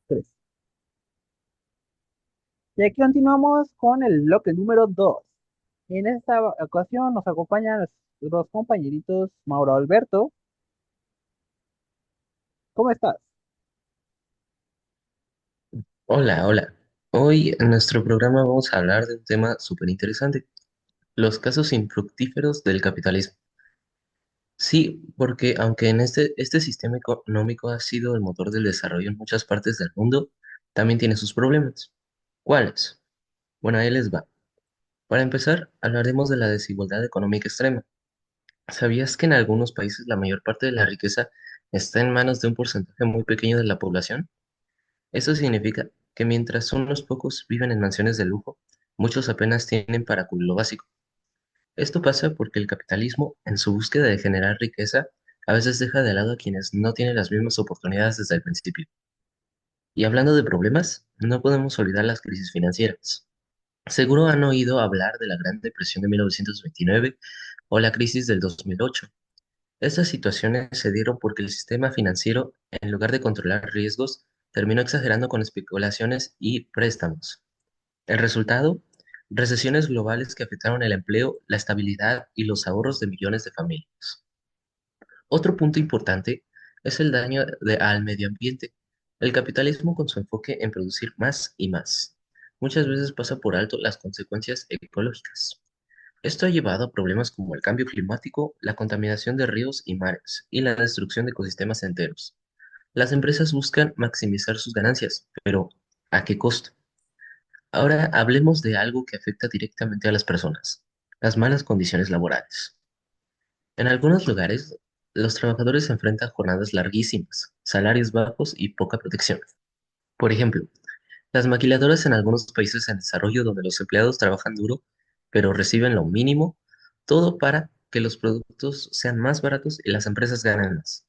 Tres. Y aquí continuamos con el bloque número 2. En esta ocasión nos acompañan nuestros compañeritos Mauro Alberto. ¿Cómo estás? Hola, hola. Hoy en nuestro programa vamos a hablar de un tema súper interesante, los casos infructíferos del capitalismo. Sí, porque aunque en este sistema económico ha sido el motor del desarrollo en muchas partes del mundo, también tiene sus problemas. ¿Cuáles? Bueno, ahí les va. Para empezar, hablaremos de la desigualdad económica extrema. ¿Sabías que en algunos países la mayor parte de la riqueza está en manos de un porcentaje muy pequeño de la población? Eso significa que mientras unos pocos viven en mansiones de lujo, muchos apenas tienen para cubrir lo básico. Esto pasa porque el capitalismo, en su búsqueda de generar riqueza, a veces deja de lado a quienes no tienen las mismas oportunidades desde el principio. Y hablando de problemas, no podemos olvidar las crisis financieras. Seguro han oído hablar de la Gran Depresión de 1929 o la crisis del 2008. Estas situaciones se dieron porque el sistema financiero, en lugar de controlar riesgos, terminó exagerando con especulaciones y préstamos. El resultado, recesiones globales que afectaron el empleo, la estabilidad y los ahorros de millones de familias. Otro punto importante es el daño al medio ambiente. El capitalismo, con su enfoque en producir más y más, muchas veces pasa por alto las consecuencias ecológicas. Esto ha llevado a problemas como el cambio climático, la contaminación de ríos y mares y la destrucción de ecosistemas enteros. Las empresas buscan maximizar sus ganancias, pero ¿a qué costo? Ahora hablemos de algo que afecta directamente a las personas, las malas condiciones laborales. En algunos lugares, los trabajadores se enfrentan a jornadas larguísimas, salarios bajos y poca protección. Por ejemplo, las maquiladoras en algunos países en desarrollo donde los empleados trabajan duro, pero reciben lo mínimo, todo para que los productos sean más baratos y las empresas ganen más.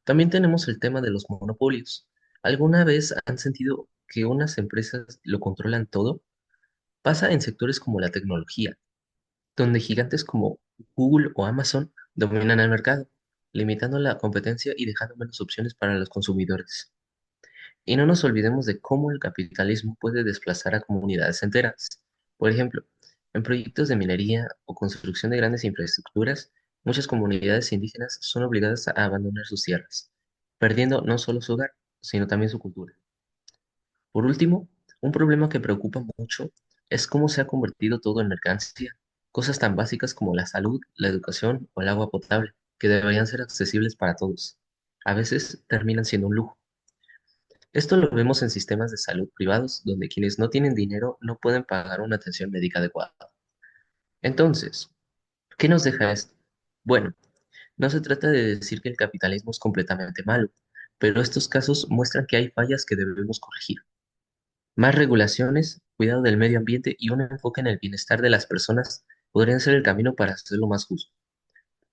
También tenemos el tema de los monopolios. ¿Alguna vez han sentido que unas empresas lo controlan todo? Pasa en sectores como la tecnología, donde gigantes como Google o Amazon dominan el mercado, limitando la competencia y dejando menos opciones para los consumidores. Y no nos olvidemos de cómo el capitalismo puede desplazar a comunidades enteras. Por ejemplo, en proyectos de minería o construcción de grandes infraestructuras, muchas comunidades indígenas son obligadas a abandonar sus tierras, perdiendo no solo su hogar, sino también su cultura. Por último, un problema que preocupa mucho es cómo se ha convertido todo en mercancía. Cosas tan básicas como la salud, la educación o el agua potable, que deberían ser accesibles para todos. A veces terminan siendo un lujo. Esto lo vemos en sistemas de salud privados, donde quienes no tienen dinero no pueden pagar una atención médica adecuada. Entonces, ¿qué nos deja esto? Bueno, no se trata de decir que el capitalismo es completamente malo, pero estos casos muestran que hay fallas que debemos corregir. Más regulaciones, cuidado del medio ambiente y un enfoque en el bienestar de las personas podrían ser el camino para hacerlo más justo.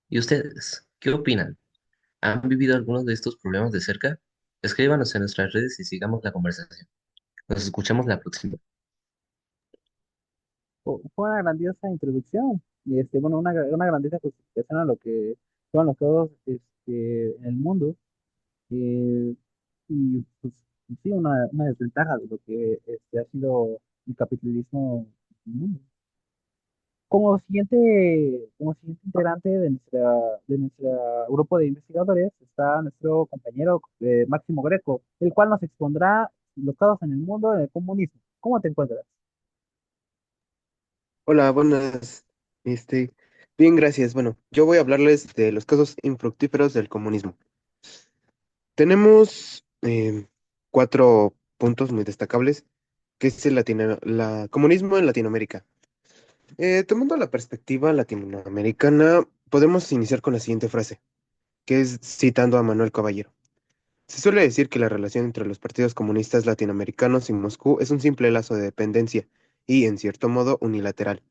¿Y ustedes, qué opinan? ¿Han vivido algunos de estos problemas de cerca? Escríbanos en nuestras redes y sigamos la conversación. Nos escuchamos la próxima. Fue una grandiosa introducción. Y bueno, una grandiosa justificación a lo que son los todos en el mundo. eh, y pues sí, una desventaja de lo que ha sido el capitalismo en el mundo. Como siguiente integrante de nuestra grupo de investigadores está nuestro compañero Máximo Greco, el cual nos expondrá los casos en el mundo del comunismo. ¿Cómo te encuentras? Hola, buenas. Este, bien, gracias. Bueno, yo voy a hablarles de los casos infructíferos del comunismo. Tenemos cuatro puntos muy destacables, que es el comunismo en Latinoamérica. Tomando la perspectiva latinoamericana, podemos iniciar con la siguiente frase, que es citando a Manuel Caballero. Se suele decir que la relación entre los partidos comunistas latinoamericanos y Moscú es un simple lazo de dependencia y, en cierto modo, unilateral.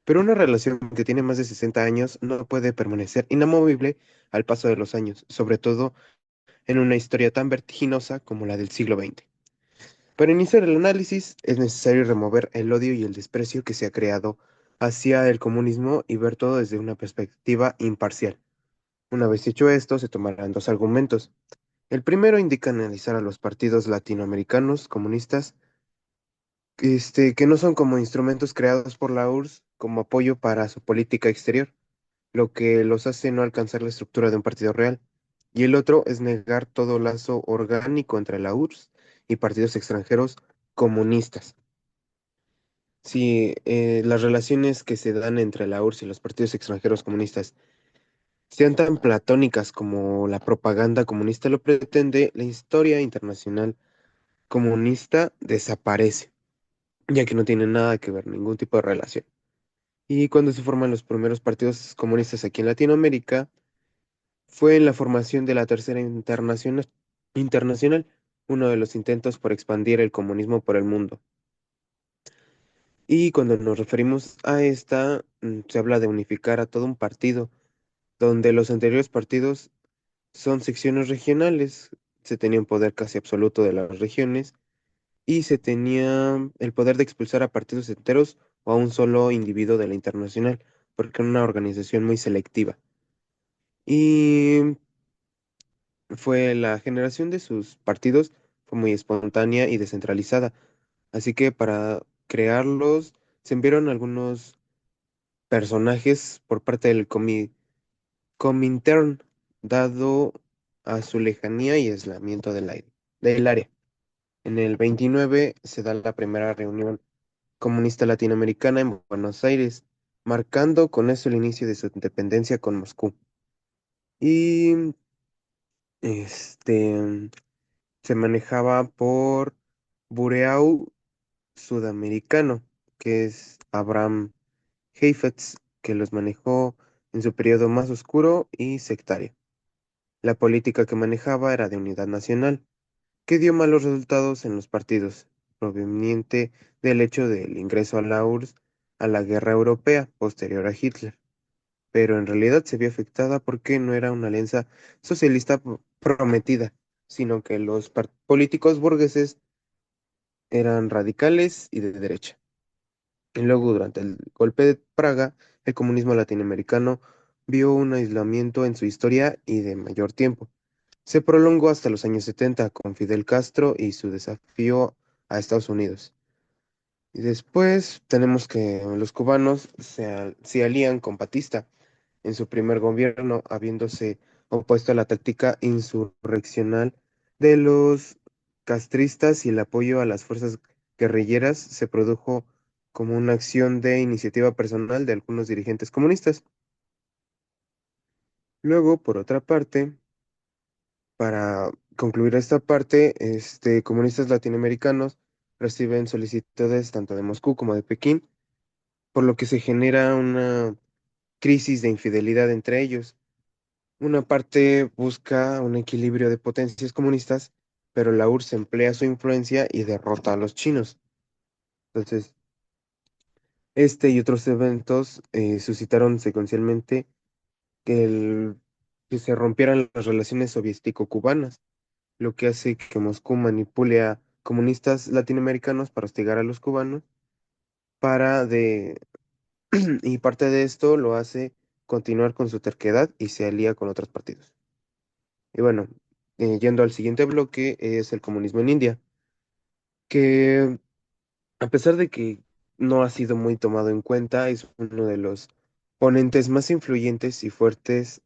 Pero una relación que tiene más de 60 años no puede permanecer inamovible al paso de los años, sobre todo en una historia tan vertiginosa como la del siglo XX. Para iniciar el análisis es necesario remover el odio y el desprecio que se ha creado hacia el comunismo y ver todo desde una perspectiva imparcial. Una vez hecho esto, se tomarán dos argumentos. El primero indica analizar a los partidos latinoamericanos comunistas, que no son como instrumentos creados por la URSS como apoyo para su política exterior, lo que los hace no alcanzar la estructura de un partido real. Y el otro es negar todo lazo orgánico entre la URSS y partidos extranjeros comunistas. Si las relaciones que se dan entre la URSS y los partidos extranjeros comunistas sean tan platónicas como la propaganda comunista lo pretende, la historia internacional comunista desaparece, ya que no tiene nada que ver, ningún tipo de relación. Y cuando se forman los primeros partidos comunistas aquí en Latinoamérica, fue en la formación de la Tercera Internacional, uno de los intentos por expandir el comunismo por el mundo. Y cuando nos referimos a esta, se habla de unificar a todo un partido, donde los anteriores partidos son secciones regionales, se tenía un poder casi absoluto de las regiones y se tenía el poder de expulsar a partidos enteros o a un solo individuo de la internacional, porque era una organización muy selectiva. Y fue la generación de sus partidos fue muy espontánea y descentralizada, así que para crearlos se enviaron algunos personajes por parte del Comintern, dado a su lejanía y aislamiento del área. En el 29 se da la primera reunión comunista latinoamericana en Buenos Aires, marcando con eso el inicio de su independencia con Moscú. Y este se manejaba por Bureau Sudamericano, que es Abraham Heifetz, que los manejó en su periodo más oscuro y sectario. La política que manejaba era de unidad nacional, que dio malos resultados en los partidos, proveniente del hecho del ingreso a la URSS a la guerra europea posterior a Hitler, pero en realidad se vio afectada porque no era una alianza socialista prometida, sino que los políticos burgueses eran radicales y de derecha. Y luego, durante el golpe de Praga, el comunismo latinoamericano vio un aislamiento en su historia y de mayor tiempo. Se prolongó hasta los años 70 con Fidel Castro y su desafío a Estados Unidos. Y después tenemos que los cubanos se alían con Batista en su primer gobierno, habiéndose opuesto a la táctica insurreccional de los castristas y el apoyo a las fuerzas guerrilleras se produjo como una acción de iniciativa personal de algunos dirigentes comunistas. Luego, por otra parte, para concluir esta parte, comunistas latinoamericanos reciben solicitudes tanto de Moscú como de Pekín, por lo que se genera una crisis de infidelidad entre ellos. Una parte busca un equilibrio de potencias comunistas, pero la URSS emplea su influencia y derrota a los chinos. Entonces, este y otros eventos suscitaron secuencialmente que se rompieran las relaciones soviético-cubanas, lo que hace que Moscú manipule a comunistas latinoamericanos para hostigar a los cubanos, para de, y parte de esto lo hace continuar con su terquedad y se alía con otros partidos. Y bueno, yendo al siguiente bloque, es el comunismo en India, que a pesar de que no ha sido muy tomado en cuenta, es uno de los ponentes más influyentes y fuertes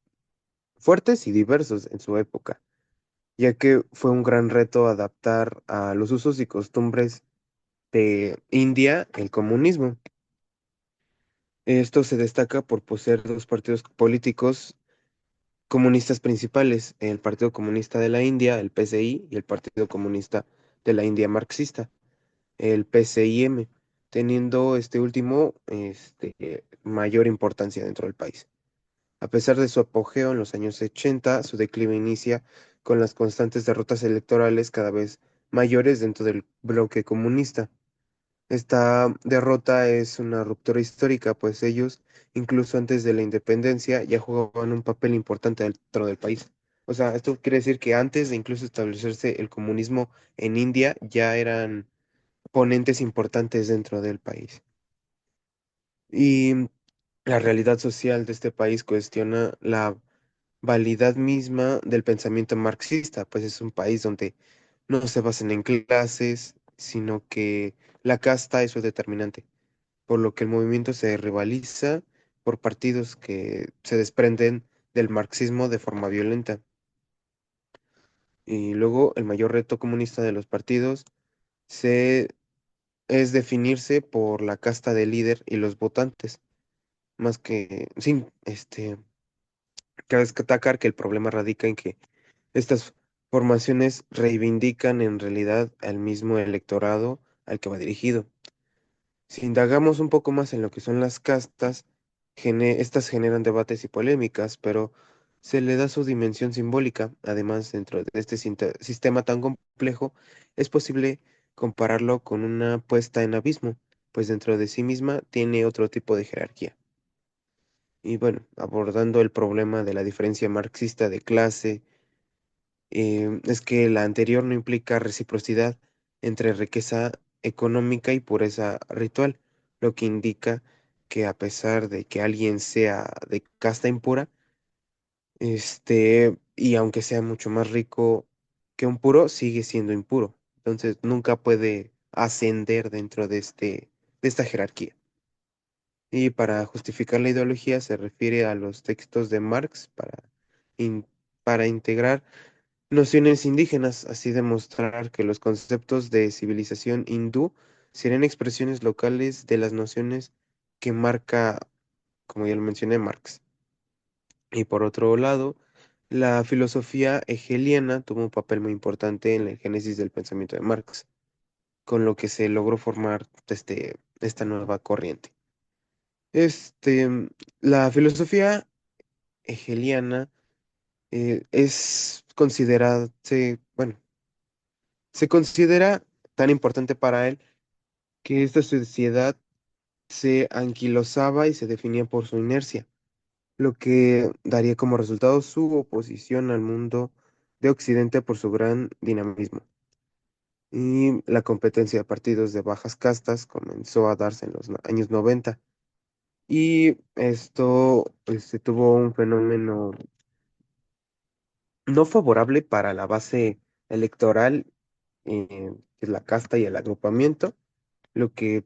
y diversos en su época, ya que fue un gran reto adaptar a los usos y costumbres de India el comunismo. Esto se destaca por poseer dos partidos políticos comunistas principales, el Partido Comunista de la India, el PCI, y el Partido Comunista de la India Marxista, el PCIM, teniendo este último mayor importancia dentro del país. A pesar de su apogeo en los años 80, su declive inicia con las constantes derrotas electorales cada vez mayores dentro del bloque comunista. Esta derrota es una ruptura histórica, pues ellos, incluso antes de la independencia, ya jugaban un papel importante dentro del país. O sea, esto quiere decir que antes de incluso establecerse el comunismo en India, ya eran ponentes importantes dentro del país. Y la realidad social de este país cuestiona la validad misma del pensamiento marxista, pues es un país donde no se basan en clases, sino que la casta es su determinante, por lo que el movimiento se rivaliza por partidos que se desprenden del marxismo de forma violenta. Y luego el mayor reto comunista de los partidos se, es definirse por la casta del líder y los votantes, más que, sí, cabe destacar que el problema radica en que estas formaciones reivindican en realidad al mismo electorado al que va dirigido. Si indagamos un poco más en lo que son las castas, estas generan debates y polémicas, pero se le da su dimensión simbólica. Además, dentro de este sistema tan complejo, es posible compararlo con una puesta en abismo, pues dentro de sí misma tiene otro tipo de jerarquía. Y bueno, abordando el problema de la diferencia marxista de clase, es que la anterior no implica reciprocidad entre riqueza económica y pureza ritual, lo que indica que a pesar de que alguien sea de casta impura, y aunque sea mucho más rico que un puro, sigue siendo impuro. Entonces nunca puede ascender dentro de esta jerarquía. Y para justificar la ideología se refiere a los textos de Marx in- para integrar nociones indígenas, así demostrar que los conceptos de civilización hindú serían expresiones locales de las nociones que marca, como ya lo mencioné, Marx. Y por otro lado, la filosofía hegeliana tuvo un papel muy importante en la génesis del pensamiento de Marx, con lo que se logró formar esta nueva corriente. Este, la filosofía hegeliana es considerada, bueno, se considera tan importante para él que esta sociedad se anquilosaba y se definía por su inercia, lo que daría como resultado su oposición al mundo de Occidente por su gran dinamismo. Y la competencia de partidos de bajas castas comenzó a darse en los años 90. Y esto se tuvo un fenómeno no favorable para la base electoral, que es la casta y el agrupamiento, lo que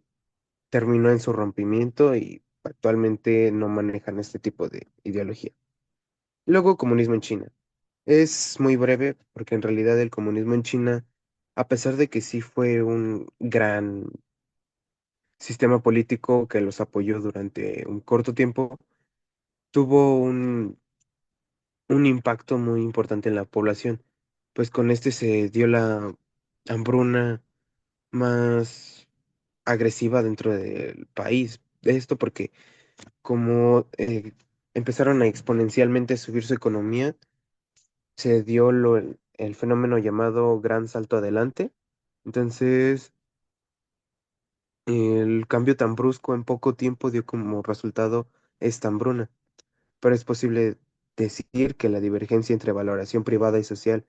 terminó en su rompimiento y actualmente no manejan este tipo de ideología. Luego, comunismo en China. Es muy breve porque en realidad el comunismo en China, a pesar de que sí fue un gran sistema político que los apoyó durante un corto tiempo, tuvo un impacto muy importante en la población, pues con este se dio la hambruna más agresiva dentro del país. Esto porque como empezaron a exponencialmente subir su economía, se dio el fenómeno llamado Gran Salto Adelante. Entonces, el cambio tan brusco en poco tiempo dio como resultado esta hambruna. Pero es posible decir que la divergencia entre valoración privada y social,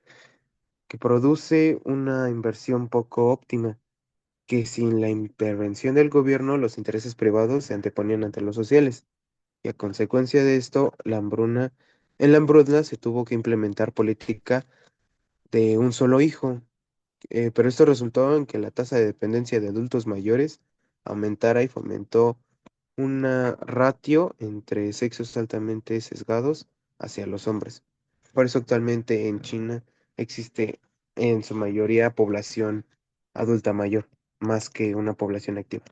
que produce una inversión poco óptima, que sin la intervención del gobierno los intereses privados se anteponían ante los sociales. Y a consecuencia de esto, en la hambruna se tuvo que implementar política de un solo hijo, pero esto resultó en que la tasa de dependencia de adultos mayores aumentara y fomentó una ratio entre sexos altamente sesgados hacia los hombres. Por eso actualmente en China existe en su mayoría población adulta mayor, más que una población activa.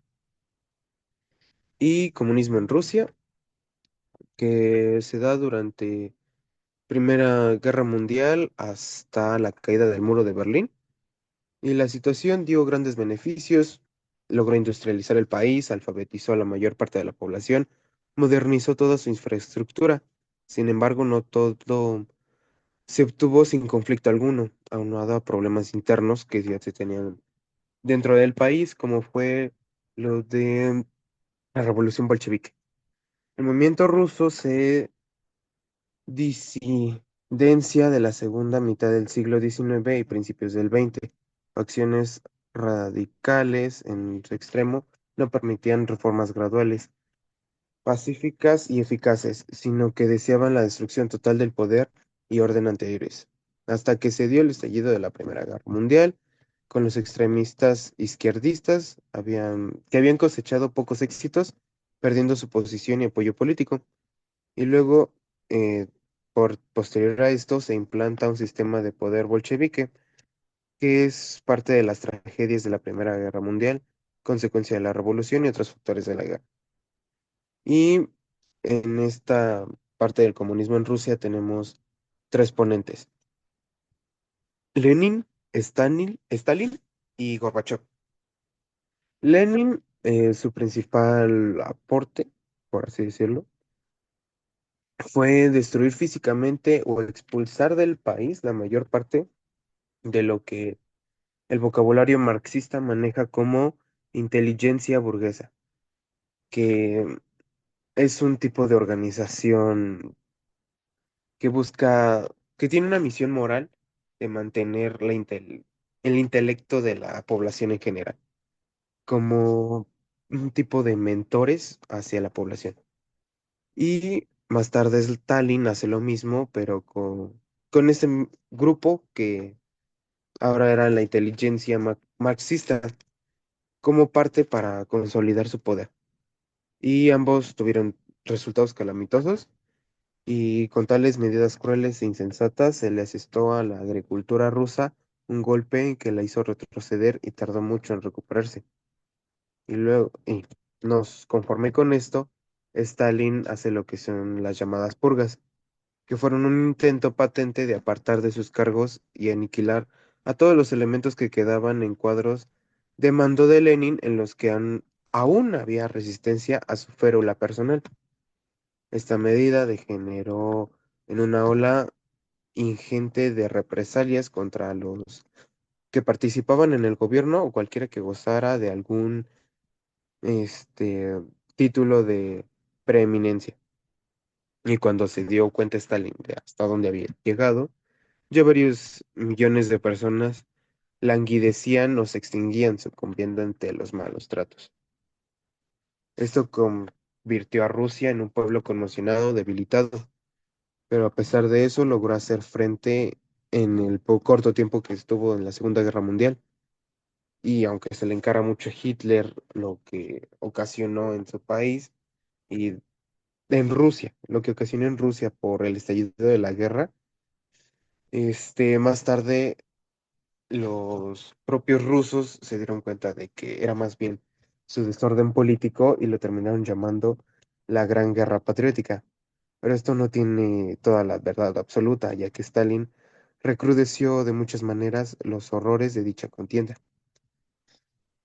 Y comunismo en Rusia, que se da durante Primera Guerra Mundial hasta la caída del muro de Berlín. Y la situación dio grandes beneficios, logró industrializar el país, alfabetizó a la mayor parte de la población, modernizó toda su infraestructura. Sin embargo, no todo se obtuvo sin conflicto alguno, aunado a problemas internos que ya se tenían dentro del país, como fue lo de la Revolución Bolchevique. El movimiento ruso se disidencia de la segunda mitad del siglo XIX y principios del XX. Acciones radicales en su extremo no permitían reformas graduales. pacíficas y eficaces, sino que deseaban la destrucción total del poder y orden anteriores, hasta que se dio el estallido de la Primera Guerra Mundial, con los extremistas izquierdistas que habían cosechado pocos éxitos, perdiendo su posición y apoyo político. Y luego, eh, posterior a esto, se implanta un sistema de poder bolchevique, que es parte de las tragedias de la Primera Guerra Mundial, consecuencia de la revolución y otros factores de la guerra. Y en esta parte del comunismo en Rusia tenemos tres ponentes: Lenin, Stalin y Gorbachev. Lenin, su principal aporte, por así decirlo, fue destruir físicamente o expulsar del país la mayor parte de lo que el vocabulario marxista maneja como inteligencia burguesa, que es un tipo de organización que busca, que tiene una misión moral de mantener el intelecto de la población en general, como un tipo de mentores hacia la población. Y más tarde Stalin hace lo mismo, pero con ese grupo que ahora era la inteligencia marxista, como parte para consolidar su poder. Y ambos tuvieron resultados calamitosos. Y con tales medidas crueles e insensatas se le asestó a la agricultura rusa un golpe que la hizo retroceder y tardó mucho en recuperarse. Y nos conforme con esto, Stalin hace lo que son las llamadas purgas, que fueron un intento patente de apartar de sus cargos y aniquilar a todos los elementos que quedaban en cuadros de mando de Lenin en los que aún había resistencia a su férula personal. Esta medida degeneró en una ola ingente de represalias contra los que participaban en el gobierno o cualquiera que gozara de algún este, título de preeminencia. Y cuando se dio cuenta Stalin de hasta dónde había llegado, ya varios millones de personas languidecían o se extinguían sucumbiendo ante los malos tratos. Esto convirtió a Rusia en un pueblo conmocionado, debilitado, pero a pesar de eso logró hacer frente en el corto tiempo que estuvo en la Segunda Guerra Mundial. Y aunque se le encara mucho a Hitler lo que ocasionó en su país y en Rusia, lo que ocasionó en Rusia por el estallido de la guerra, más tarde los propios rusos se dieron cuenta de que era más bien su desorden político y lo terminaron llamando la Gran Guerra Patriótica. Pero esto no tiene toda la verdad absoluta, ya que Stalin recrudeció de muchas maneras los horrores de dicha contienda.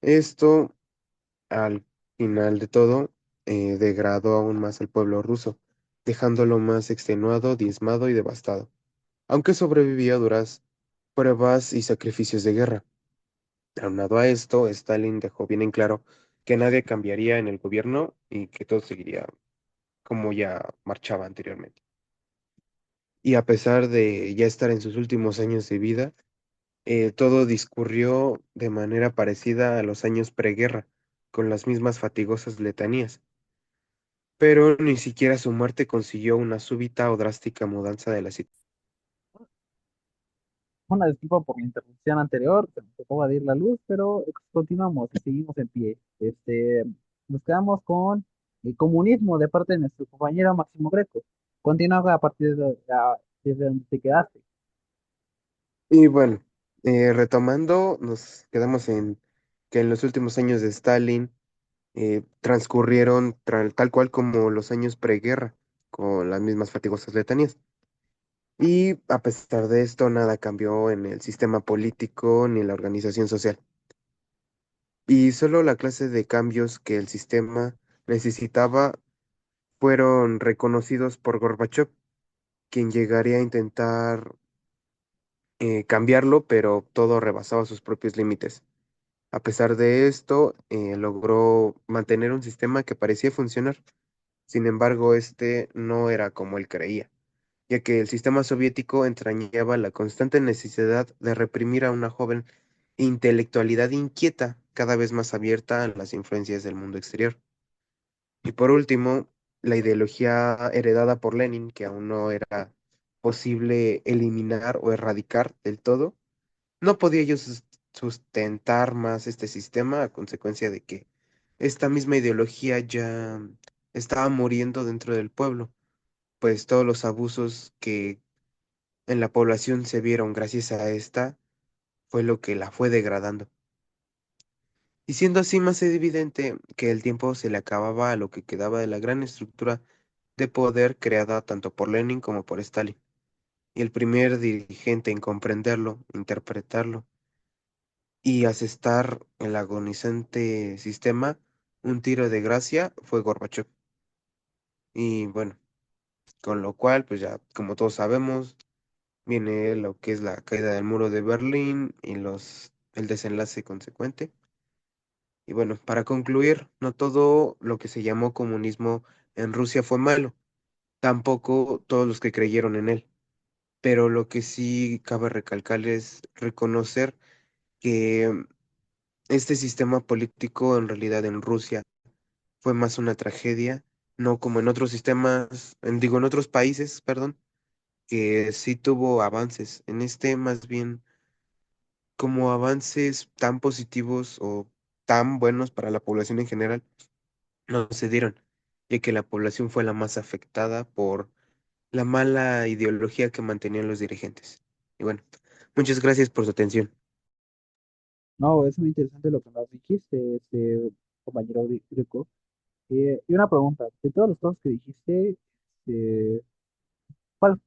Esto, al final de todo, degradó aún más al pueblo ruso, dejándolo más extenuado, diezmado y devastado, aunque sobrevivió a duras pruebas y sacrificios de guerra. Aunado a esto, Stalin dejó bien en claro que nadie cambiaría en el gobierno y que todo seguiría como ya marchaba anteriormente. Y a pesar de ya estar en sus últimos años de vida, todo discurrió de manera parecida a los años preguerra, con las mismas fatigosas letanías, pero ni siquiera su muerte consiguió una súbita o drástica mudanza de la situación. Una disculpa por la interrupción anterior, se nos acaba de ir la luz, pero continuamos y seguimos en pie. Nos quedamos con el comunismo de parte de nuestro compañero Máximo Greco. Continúa a partir desde donde te quedaste. Y bueno, retomando, nos quedamos en que en los últimos años de Stalin transcurrieron tal cual como los años preguerra, con las mismas fatigosas letanías. Y a pesar de esto, nada cambió en el sistema político ni en la organización social. Y solo la clase de cambios que el sistema necesitaba fueron reconocidos por Gorbachev, quien llegaría a intentar cambiarlo, pero todo rebasaba sus propios límites. A pesar de esto, logró mantener un sistema que parecía funcionar. Sin embargo, este no era como él creía, ya que el sistema soviético entrañaba la constante necesidad de reprimir a una joven intelectualidad inquieta, cada vez más abierta a las influencias del mundo exterior. Y por último, la ideología heredada por Lenin, que aún no era posible eliminar o erradicar del todo, no podía ellos sustentar más este sistema a consecuencia de que esta misma ideología ya estaba muriendo dentro del pueblo, pues todos los abusos que en la población se vieron gracias a esta fue lo que la fue degradando. Y siendo así más evidente que el tiempo se le acababa a lo que quedaba de la gran estructura de poder creada tanto por Lenin como por Stalin. Y el primer dirigente en comprenderlo, interpretarlo y asestar el agonizante sistema, un tiro de gracia, fue Gorbachev. Y bueno, con lo cual, pues ya, como todos sabemos, viene lo que es la caída del muro de Berlín y el desenlace consecuente. Y bueno, para concluir, no todo lo que se llamó comunismo en Rusia fue malo, tampoco todos los que creyeron en él. Pero lo que sí cabe recalcar es reconocer que este sistema político en realidad en Rusia fue más una tragedia, no como en otros sistemas, en otros países, perdón, que sí tuvo avances. En este más bien como avances tan positivos o tan buenos para la población en general no se dieron, ya que la población fue la más afectada por la mala ideología que mantenían los dirigentes. Y bueno, muchas gracias por su atención. No, es muy interesante lo que nos dijiste, compañero Greco. Y una pregunta, de todos los casos que dijiste, eh, ¿cuál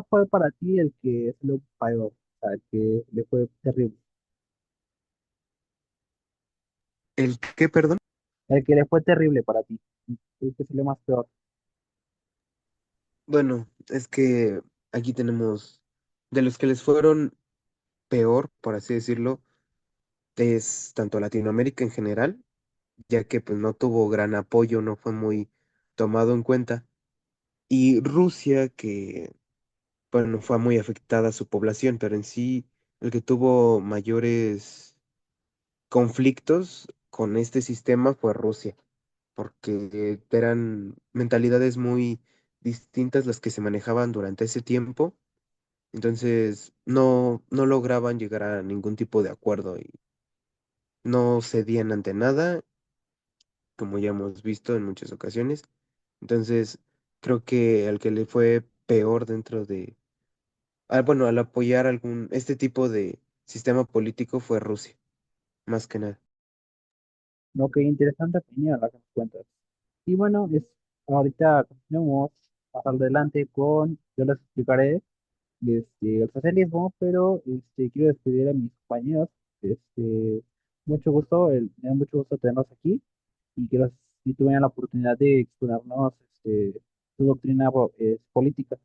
fue para ti el que se lo pagó? O sea, el que le fue terrible. ¿El qué, perdón? El que le fue terrible para ti. El que se le más peor. Bueno, es que aquí tenemos de los que les fueron peor, por así decirlo, es tanto Latinoamérica en general, ya que pues no tuvo gran apoyo, no fue muy tomado en cuenta, y Rusia, que bueno, fue muy afectada su población, pero en sí el que tuvo mayores conflictos con este sistema fue Rusia, porque eran mentalidades muy distintas las que se manejaban durante ese tiempo. Entonces, no lograban llegar a ningún tipo de acuerdo y no cedían ante nada, como ya hemos visto en muchas ocasiones. Entonces, creo que al que le fue peor bueno, al apoyar este tipo de sistema político fue Rusia, más que nada. No, qué interesante opinión la que nos cuentas. Y bueno, ahorita continuamos más adelante yo les explicaré el socialismo, pero quiero despedir a mis compañeros. Me da mucho gusto tenerlos aquí y quiero si tuvieran la oportunidad de exponernos su doctrina política.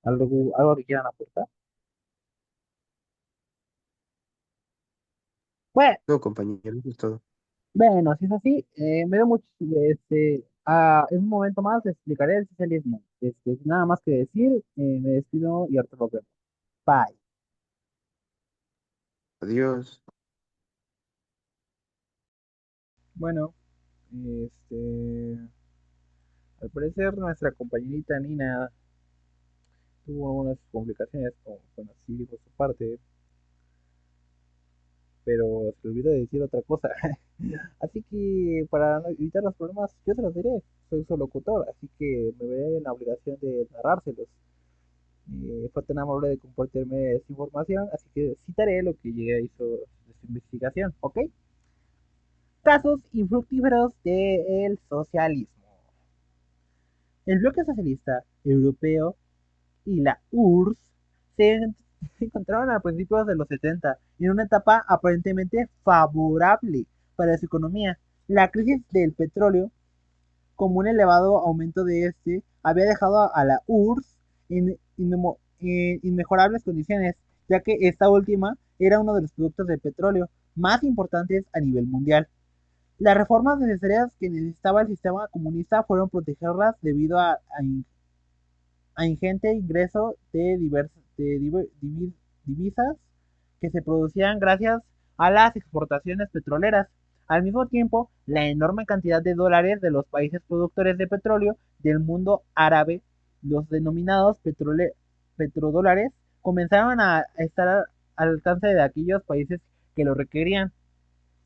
¿Algo que quieran aportar? Bueno, No, compañero, eso es todo. bueno, si es así, me da mucho, en un momento más les explicaré el socialismo. Sin nada más que decir, me despido y ahorita nos vemos. Bye. Adiós. Bueno, este, al parecer nuestra compañerita Nina tuvo algunas complicaciones, como, bueno, sí por su parte, pero se le olvidó decir otra cosa. Así que para evitar los problemas, yo se los diré. Soy su locutor, así que me veré en la obligación de narrárselos. Fue tan amable de compartirme esta información, así que citaré lo que ella hizo de su investigación, ¿ok? Casos infructíferos del socialismo. El bloque socialista europeo y la URSS se encontraron a principios de los 70 en una etapa aparentemente favorable para su economía. La crisis del petróleo, como un elevado aumento de este, había dejado a la URSS en inmejorables condiciones, ya que esta última era uno de los productos de petróleo más importantes a nivel mundial. Las reformas necesarias que necesitaba el sistema comunista fueron protegerlas debido a ingente ingreso de divisas que se producían gracias a las exportaciones petroleras. Al mismo tiempo, la enorme cantidad de dólares de los países productores de petróleo del mundo árabe, los denominados petrodólares, comenzaron a estar al alcance de aquellos países que lo requerían.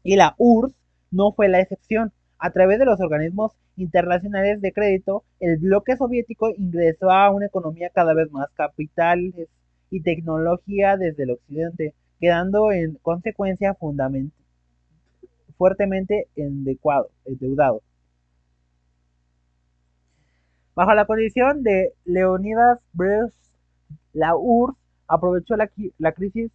Y la URSS no fue la excepción. A través de los organismos internacionales de crédito, el bloque soviético ingresó a una economía cada vez más capitales y tecnología desde el occidente, quedando en consecuencia fuertemente endeudado. Bajo la condición de Leonidas Brest, la URSS aprovechó la crisis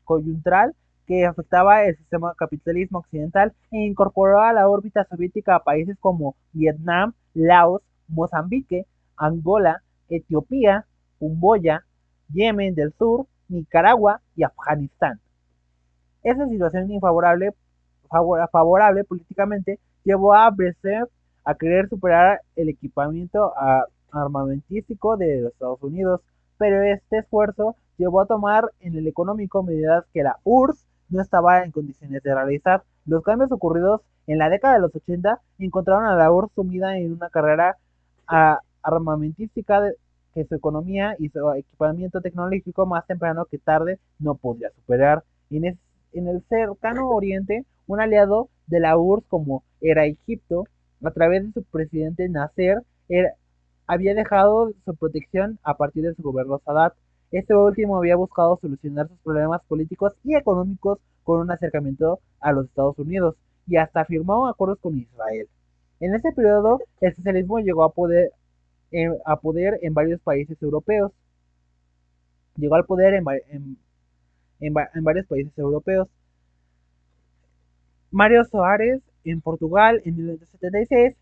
coyuntural que afectaba el sistema capitalismo occidental e incorporó a la órbita soviética a países como Vietnam, Laos, Mozambique, Angola, Etiopía, Camboya, Yemen del Sur, Nicaragua y Afganistán. Esa situación favorable políticamente llevó a Brezhnev a querer superar el equipamiento armamentístico de los Estados Unidos, pero este esfuerzo llevó a tomar en el económico medidas que la URSS no estaba en condiciones de realizar. Los cambios ocurridos en la década de los 80 encontraron a la URSS sumida en una carrera armamentística que su economía y su equipamiento tecnológico más temprano que tarde no podía superar. En, en el cercano oriente, un aliado de la URSS como era Egipto, a través de su presidente Nasser, había dejado su protección a partir de su gobierno Sadat. Este último había buscado solucionar sus problemas políticos y económicos con un acercamiento a los Estados Unidos y hasta firmó acuerdos con Israel. En ese periodo, el socialismo llegó a poder en varios países europeos. Llegó al poder en varios países europeos. Mario Soares en Portugal en 1976,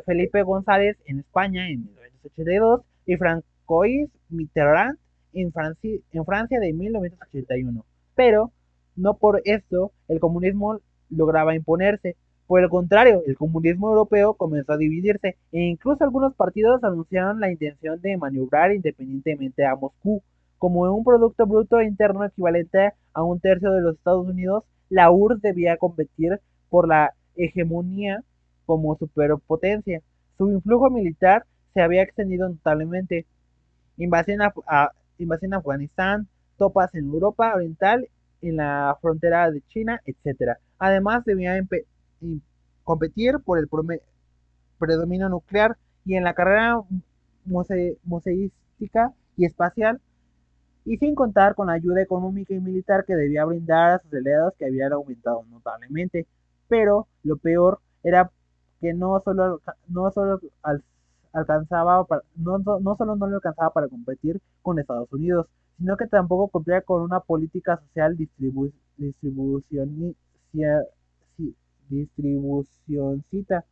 Felipe González en España en 1982 y Francois Mitterrand en Francia de 1981. Pero no por esto el comunismo lograba imponerse. Por el contrario, el comunismo europeo comenzó a dividirse e incluso algunos partidos anunciaron la intención de maniobrar independientemente a Moscú. Como un Producto Bruto Interno equivalente a un tercio de los Estados Unidos, la URSS debía competir por la hegemonía como superpotencia. Su influjo militar se había extendido notablemente. Invasión invasión a Afganistán, tropas en Europa Oriental, en la frontera de China, etc. Además, debía competir por el predominio nuclear y en la carrera museística y espacial, y sin contar con la ayuda económica y militar que debía brindar a sus aliados que habían aumentado notablemente. Pero lo peor era que no solo alcanzaba no solo no le alcanzaba para competir con Estados Unidos, sino que tampoco cumplía con una política social distribucioncita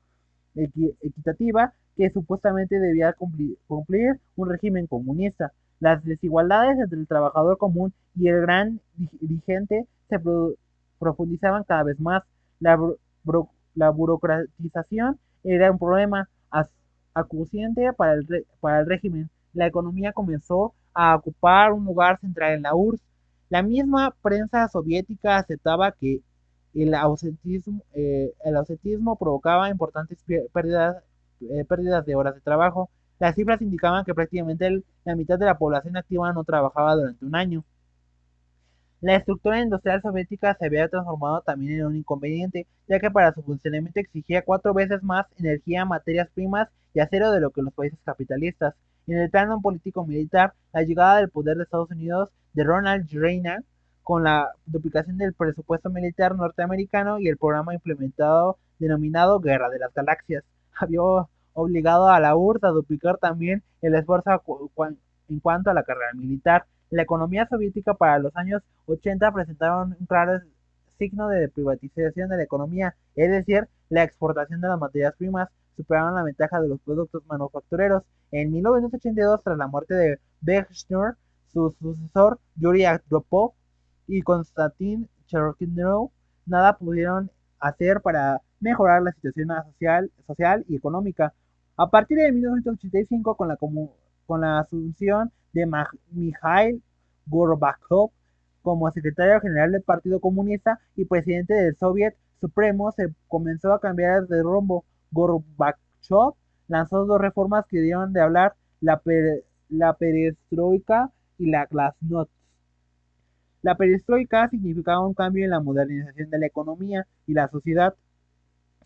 equitativa que supuestamente debía cumplir un régimen comunista. Las desigualdades entre el trabajador común y el gran dirigente se profundizaban cada vez más. La, la burocratización era un problema acuciante para el régimen. La economía comenzó a ocupar un lugar central en la URSS. La misma prensa soviética aceptaba que el ausentismo provocaba importantes pérdidas de horas de trabajo. Las cifras indicaban que prácticamente la mitad de la población activa no trabajaba durante un año. La estructura industrial soviética se había transformado también en un inconveniente, ya que para su funcionamiento exigía 4 veces más energía, materias primas y acero de lo que los países capitalistas. En el plano político-militar, la llegada del poder de Estados Unidos de Ronald Reagan, con la duplicación del presupuesto militar norteamericano y el programa implementado denominado Guerra de las Galaxias, había obligado a la URSS a duplicar también el esfuerzo en cuanto a la carrera militar. La economía soviética para los años 80 presentaron un claro signo de privatización de la economía, es decir, la exportación de las materias primas superaron la ventaja de los productos manufactureros. En 1982, tras la muerte de Brezhnev, su sucesor Yuri Andropov y Konstantin Cherkasov nada pudieron hacer para mejorar la situación social y económica. A partir de 1985, con la asunción de Mikhail Gorbachev como secretario general del Partido Comunista y presidente del Soviet supremo se comenzó a cambiar de rumbo. Gorbachev lanzó dos reformas que dieron de hablar, la perestroika y la glasnost. La perestroika significaba un cambio en la modernización de la economía y la sociedad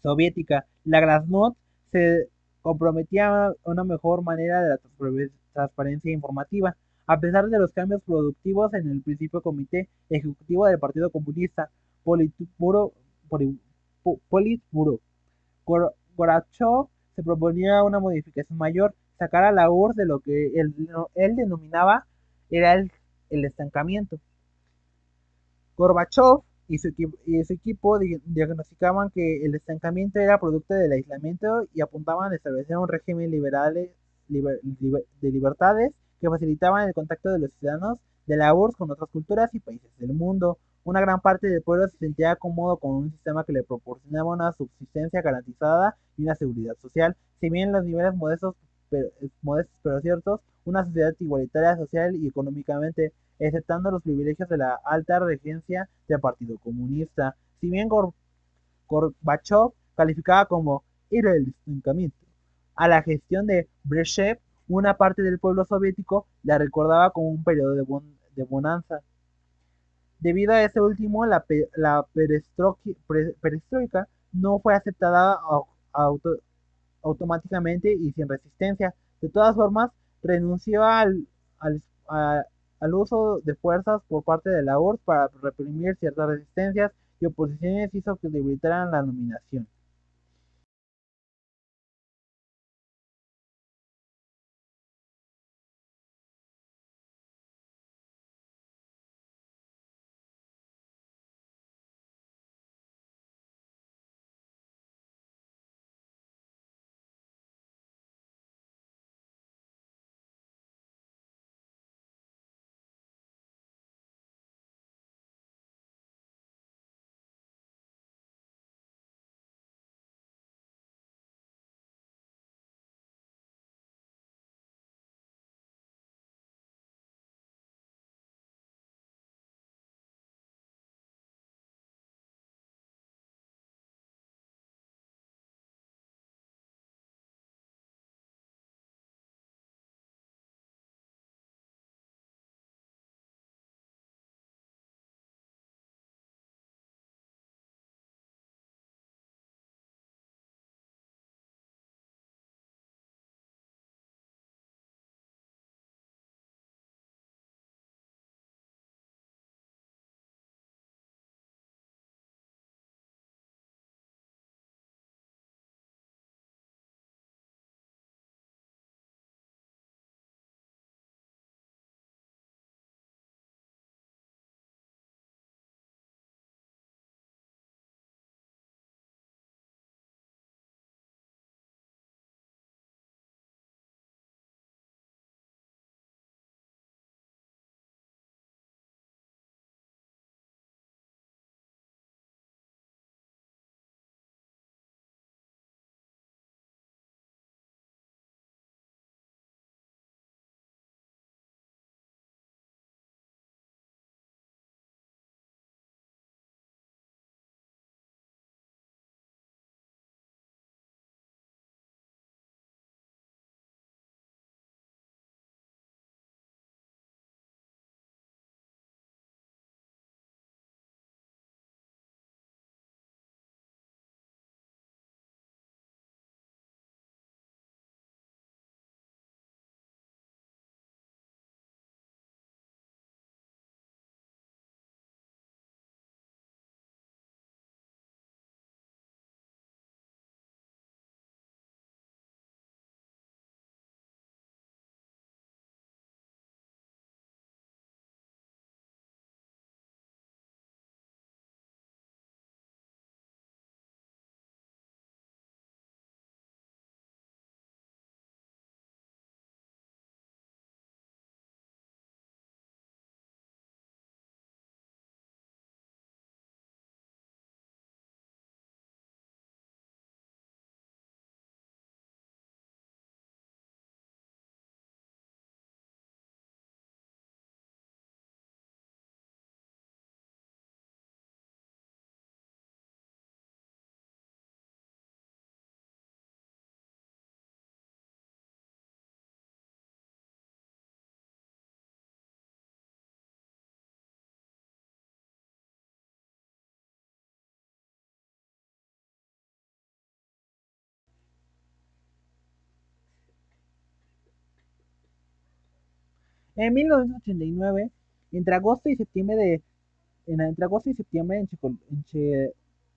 soviética. La glasnost se comprometía a una mejor manera de la transparencia informativa. A pesar de los cambios productivos en el principio comité ejecutivo del Partido Comunista, Politburo, Politburo, Gorbachev se proponía una modificación mayor, sacar a la URSS de lo que él denominaba era el estancamiento. Gorbachev y su equipo diagnosticaban que el estancamiento era producto del aislamiento y apuntaban a establecer un régimen de libertades que facilitaban el contacto de los ciudadanos de la URSS con otras culturas y países del mundo. Una gran parte del pueblo se sentía cómodo con un sistema que le proporcionaba una subsistencia garantizada y una seguridad social. Si bien los niveles modestos pero ciertos, una sociedad igualitaria social y económicamente, exceptando los privilegios de la alta regencia del Partido Comunista. Si bien Gorbachev calificaba como era el estancamiento a la gestión de Brezhnev, una parte del pueblo soviético la recordaba como un periodo de bonanza. Debido a este último, la perestroika no fue aceptada automáticamente y sin resistencia. De todas formas, renunció al, a- al uso de fuerzas por parte de la URSS para reprimir ciertas resistencias y oposiciones hizo que debilitaran la nominación. En 1989, entre agosto y septiembre entre agosto y septiembre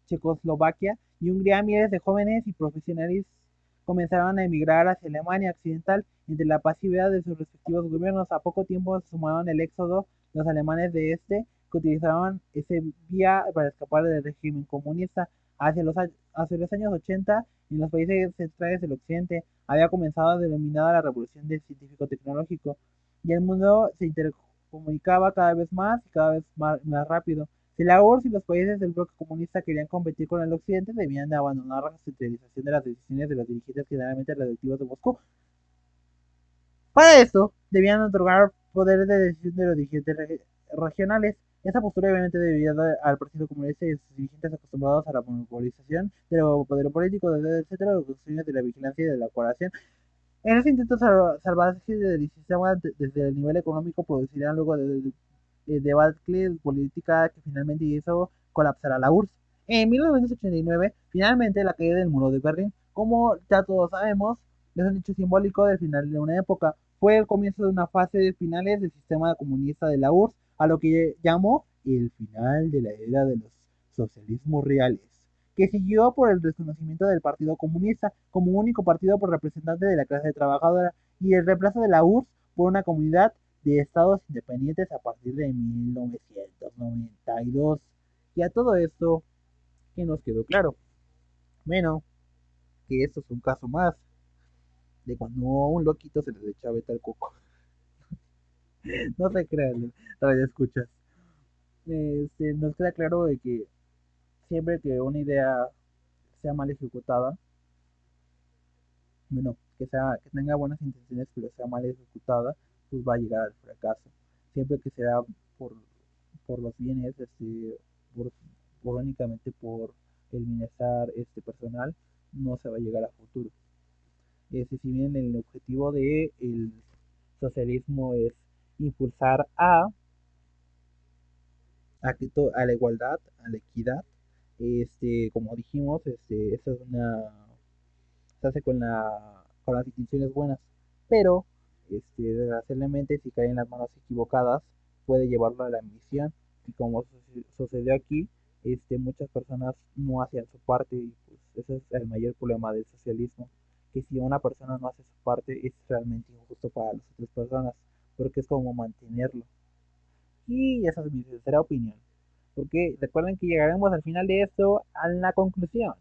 Checoslovaquia y Hungría, miles de jóvenes y profesionales comenzaron a emigrar hacia Alemania Occidental entre la pasividad de sus respectivos gobiernos. A poco tiempo se sumaron el éxodo los alemanes de este, que utilizaban ese vía para escapar del régimen comunista. Hacia los años 80, en los países centrales del occidente, había comenzado a denominada la revolución del científico-tecnológico, y el mundo se intercomunicaba cada vez más y cada vez más rápido. Si la URSS y los países del bloque comunista querían competir con el occidente, debían de abandonar la centralización de las decisiones de los dirigentes generalmente radioactivos de Moscú. Para esto, debían otorgar poderes de decisión de los dirigentes regionales. Esa postura obviamente debía al Partido Comunista y a sus dirigentes acostumbrados a la monopolización del poder político, etcétera, los cuestiones de la vigilancia y de la cooperación. En ese intento salvaje del sistema desde el nivel económico producirían luego de debacle política que finalmente hizo colapsar a la URSS. En 1989, finalmente la caída del muro de Berlín, como ya todos sabemos, es un hecho simbólico del final de una época. Fue el comienzo de una fase de finales del sistema comunista de la URSS, a lo que llamó el final de la era de los socialismos reales, que siguió por el desconocimiento del Partido Comunista como único partido por representante de la clase trabajadora y el reemplazo de la URSS por una comunidad de estados independientes a partir de 1992. Y a todo esto, ¿qué nos quedó claro? Bueno, que esto es un caso más de cuando a un loquito se le echa beta al coco. No se crean, radio escuchas. Nos queda claro de que siempre que una idea sea mal ejecutada, bueno, que tenga buenas intenciones pero sea mal ejecutada, pues va a llegar al fracaso. Siempre que sea por, por los bienes, por, únicamente por el bienestar personal, no se va a llegar a futuro. Si bien el objetivo de el socialismo es impulsar a la igualdad, a la equidad, como dijimos, esa es se hace con las intenciones buenas, pero desgraciadamente si cae en las manos equivocadas puede llevarlo a la ambición, y como sucedió aquí, muchas personas no hacían su parte, y pues ese es el mayor problema del socialismo, que si una persona no hace su parte es realmente injusto para las otras personas, porque es como mantenerlo. Y esa es mi sincera opinión, porque recuerden que llegaremos al final de esto a la conclusión.